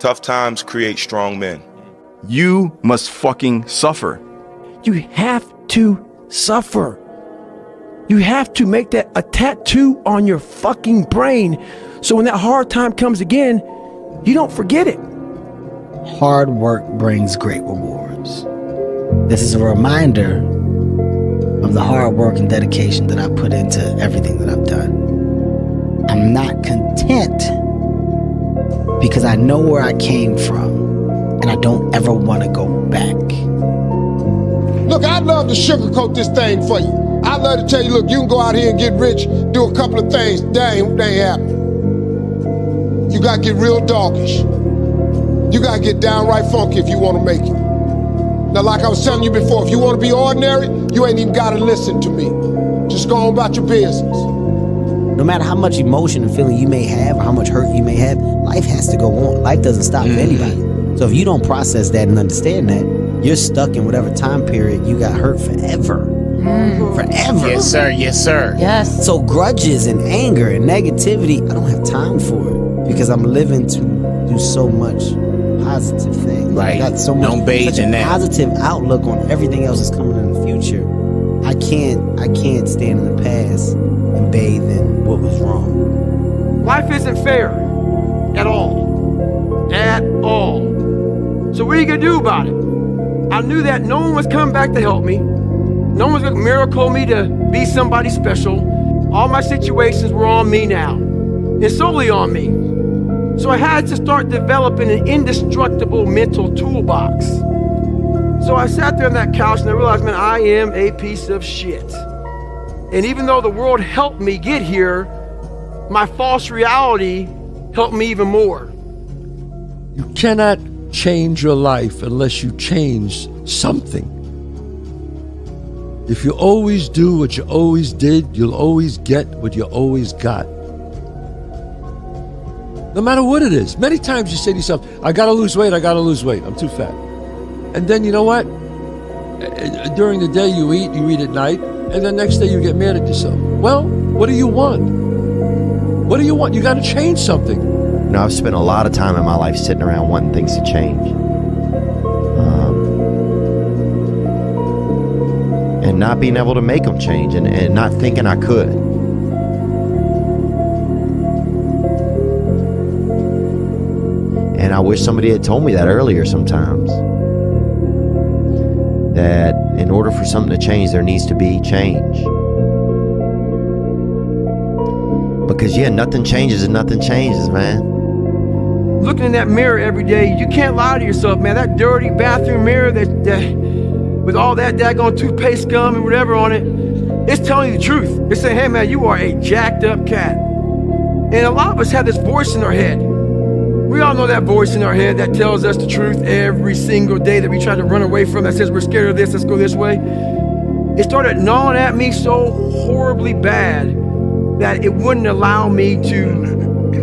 Tough times create strong men. You must fucking suffer. You have to suffer. You have to make that a tattoo on your fucking brain, so when that hard time comes again, you don't forget it. Hard work brings great rewards. This is a reminder of the hard work and dedication that I put into everything that I've done. I'm not content because I know where I came from and I don't ever want to go back. Look, I'd love to sugarcoat this thing for you. I'd love to tell you, look, you can go out here and get rich, do a couple of things. That ain't happening. You gotta get real doggish. You gotta get downright funky if you wanna make it. Now, like I was telling you before, if you wanna be ordinary, you ain't even gotta listen to me. Just go on about your business. No matter how much emotion and feeling you may have or how much hurt you may have, life has to go on. Life doesn't stop for anybody. So if you don't process that and understand that, you're stuck in whatever time period you got hurt forever. Forever. Yes, sir. Yes, sir. Yes. So grudges and anger and negativity, I don't have time for it because I'm living to do so much positive things. Right. I got so much, Don't bathe such a in that. positive outlook on everything else that's coming in the future. I can't stand in the past and bathe in what was wrong. Life isn't fair at all. At all. So what are you gonna do about it? I knew that no one was coming back to help me. No one's gonna miracle me to be somebody special. All my situations were on me now, and solely on me. So I had to start developing an indestructible mental toolbox. So I sat there on that couch and I realized, man, I am a piece of shit. And even though the world helped me get here, my false reality helped me even more. You cannot change your life unless you change something. If you always do what you always did, you'll always get what you always got. No matter what it is. Many times you say to yourself, I gotta lose weight, I'm too fat. And then you know what? During the day you eat at night, and then next day you get mad at yourself. Well, what do you want? What do you want? You gotta change something. You know, I've spent a lot of time in my life sitting around wanting things to change. And not being able to make them change and not thinking I could. And I wish somebody had told me that earlier sometimes. That in order for something to change, there needs to be change. Because yeah, nothing changes and nothing changes, man. Looking in that mirror every day, you can't lie to yourself, man. That dirty bathroom mirror that with all that daggone toothpaste scum and whatever on it, it's telling you the truth. It's saying, hey man, you are a jacked up cat. And a lot of us have this voice in our head. We all know that voice in our head that tells us the truth every single day that we try to run away from, that says we're scared of this, let's go this way. It started gnawing at me so horribly bad that it wouldn't allow me to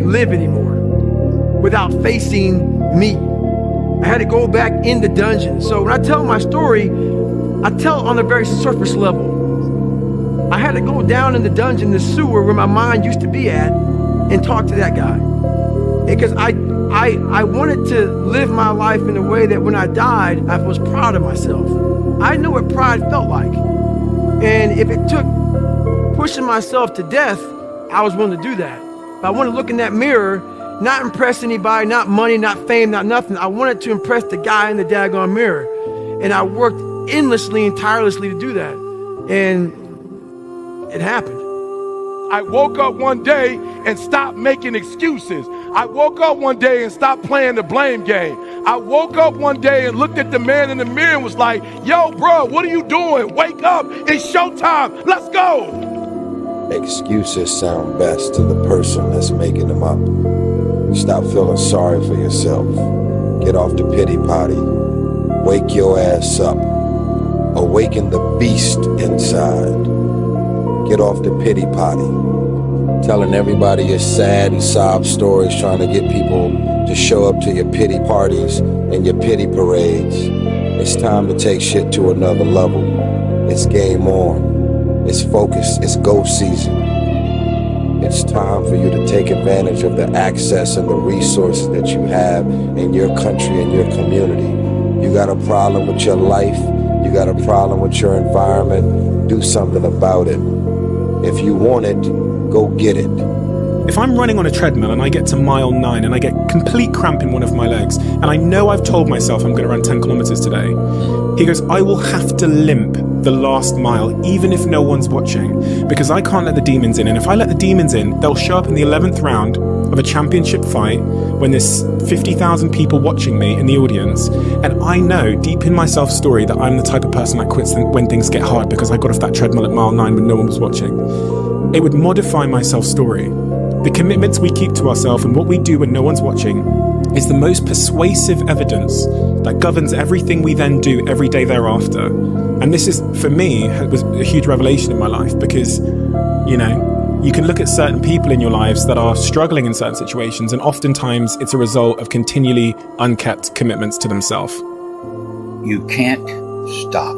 live anymore without facing me. I had to go back in the dungeon. So when I tell my story, I tell it on a very surface level. I had to go down in the dungeon, the sewer where my mind used to be at, and talk to that guy. Because I wanted to live my life in a way that when I died, I was proud of myself. I knew what pride felt like. And if it took pushing myself to death, I was willing to do that. But I wanted to look in that mirror, not impress anybody, not money, not fame, not nothing. I wanted to impress the guy in the daggone mirror. And I worked endlessly and tirelessly to do that. And it happened. I woke up one day and stopped making excuses. I woke up one day and stopped playing the blame game. I woke up one day and looked at the man in the mirror and was like, yo, bro, what are you doing? Wake up, it's showtime, let's go. Excuses sound best to the person that's making them up. Stop feeling sorry for yourself. Get off the pity potty. Wake your ass up. Awaken the beast inside. Get off the pity potty. Telling everybody your sad and sob stories, trying to get people to show up to your pity parties and your pity parades. It's time to take shit to another level. It's game on. It's focus. It's go season. It's time for you to take advantage of the access and the resources that you have in your country and your community. You got a problem with your life, you got a problem with your environment, do something about it. If you want it, go get it. If I'm running on a treadmill and I get to mile 9 and I get complete cramp in one of my legs, and I know I've told myself I'm going to run 10 kilometers today, he goes, I will have to limp the last mile, even if no one's watching, because I can't let the demons in. And if I let the demons in, they'll show up in the 11th round of a championship fight when there's 50,000 people watching me in the audience. And I know deep in my self-story that I'm the type of person that quits when things get hard because I got off that treadmill at mile 9 when no one was watching. It would modify my self-story. The commitments we keep to ourselves and what we do when no one's watching is the most persuasive evidence that governs everything we then do every day thereafter. And this is, for me, was a huge revelation in my life because, you know, you can look at certain people in your lives that are struggling in certain situations, and oftentimes it's a result of continually unkept commitments to themselves. You can't stop.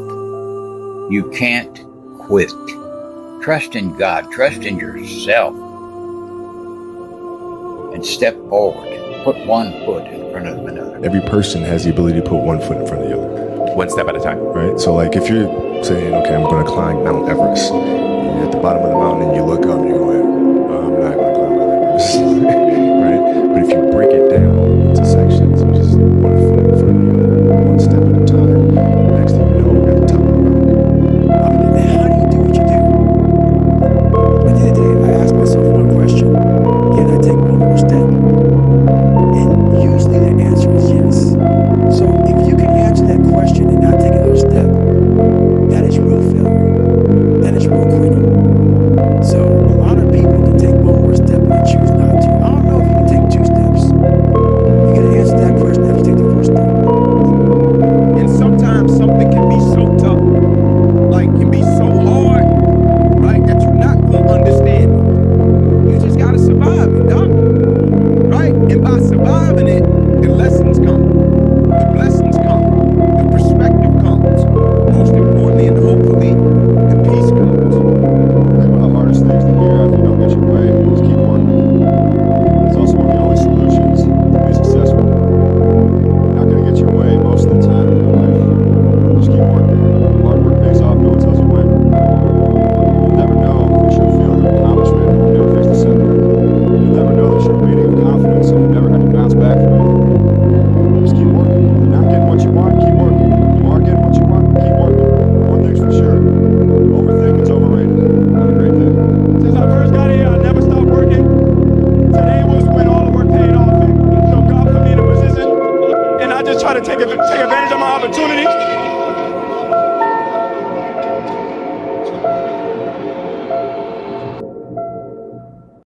You can't quit. Trust in God. Trust in yourself. And step forward. Put one foot in front of another. Every person has the ability to put one foot in front of the other. One step at a time. Right? So like if you're saying, okay, I'm going to climb Mount Everest, and you're at the bottom of the mountain and you look up and you're going, oh, I'm not going to climb Mount Everest. Right? But if you break it down into sections and just one foot in front of the other, one step at a time, next thing you know, you're at the top of the mountain. How do you do what you do? At the end of the day, I ask myself one question. Can I take one more step? And usually the answer is yes. So if you can answer that question and not take another step, that is real failure. That is real quitting. So a lot of people can take one more step and they choose not to. I don't know if you can take 2 steps. You gotta answer that question after you take the first step. And sometimes something can be so tough, like can be so hard, right, that you're not gonna understand it. You just gotta survive it, dog. Right? And by surviving it, the lessons come. The blessings come. The perspective comes. Most importantly and hopefully, the peace comes. One of the hardest things to hear after you don't get your way is keep working. It's also one of the only solutions to be successful. You're not going to get your way most of the time in your life. Just keep working. Hard work pays off. No one tells you when. You'll never know the true feeling of accomplishment if you never fix the setback. You'll never know the true meaning of confidence if you never had to bounce back from it. Just keep working. If you're not getting what you want, keep working. If you are getting what you want, keep working. One thing's for sure. Overthinking's overrated. Have a great day. Since I first got here, I never stopped working. Today was when all the work paid off, and God put me in a position, and I just try to take advantage of my opportunity.